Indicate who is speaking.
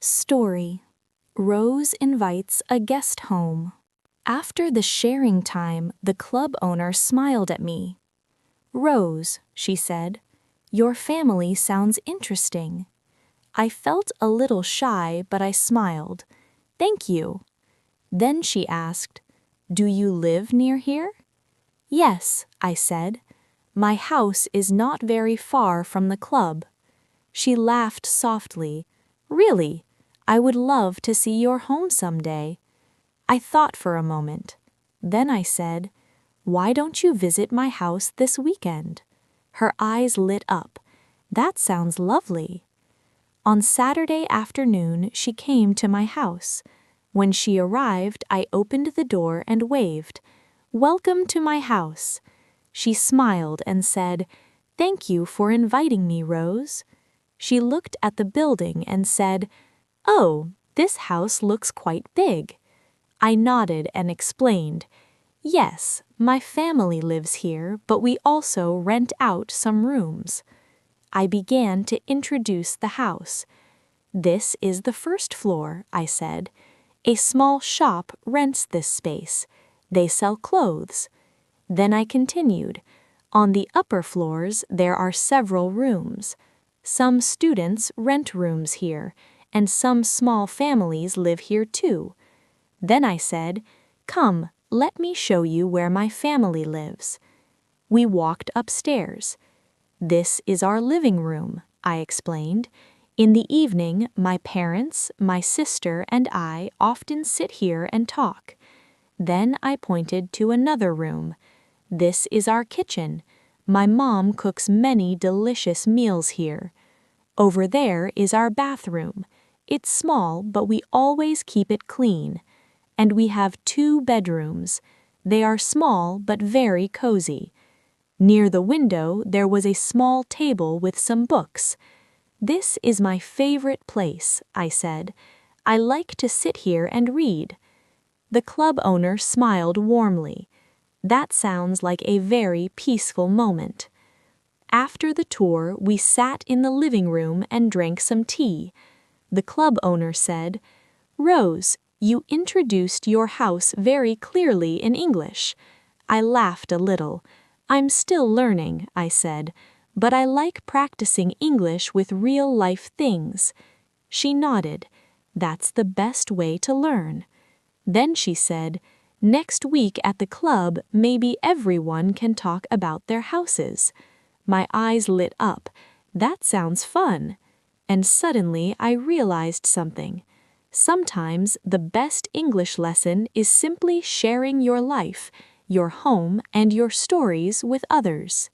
Speaker 1: Story. Rose invites a guest home. After the sharing time, the club owner smiled at me. "Rose," she said, "your family sounds interesting." I felt a little shy, but I smiled. "Thank you." Then she asked, "Do you live near here?" "Yes," I said. "My house is not very far from the club." She laughed softly. "Really? I would love to see your home someday." I thought for a moment. Then I said, "Why don't you visit my house this weekend?" Her eyes lit up. "That sounds lovely." On Saturday afternoon, she came to my house. When she arrived, I opened the door and waved. "Welcome to my house." She smiled and said, "Thank you for inviting me, Rose." She looked at the building and said, "Oh, this house looks quite big." I nodded and explained, "Yes, my family lives here, but we also rent out some rooms." I began to introduce the house. "This is the first floor," I said. "A small shop rents this space. They sell clothes." Then I continued, "On the upper floors, there are several rooms. Some students rent rooms here, and some small families live here too." Then I said, "Come, let me show you where my family lives." We walked upstairs. "This is our living room," I explained. "In the evening, my parents, my sister, and I often sit here and talk." Then I pointed to another room. "This is our kitchen. My mom cooks many delicious meals here." "Over there is our bathroom. It's small, but we always keep it clean. And we have 2 bedrooms. They are small but very cozy. Near the window, there was a small table with some books." "This is my favorite place," I said. "I like to sit here and read." The club owner smiled warmly. "That sounds like a very peaceful moment." After the tour, we sat in the living room and drank some tea. The club owner said, "Rose, you introduced your house very clearly in English." I laughed a little. "I'm still learning," I said, "but I like practicing English with real-life things." She nodded. "That's the best way to learn." Then she said, "Next week at the club, maybe everyone can talk about their houses." My eyes lit up. That sounds fun. And suddenly I realized something. Sometimes the best English lesson is simply sharing your life, your home, and your stories with others.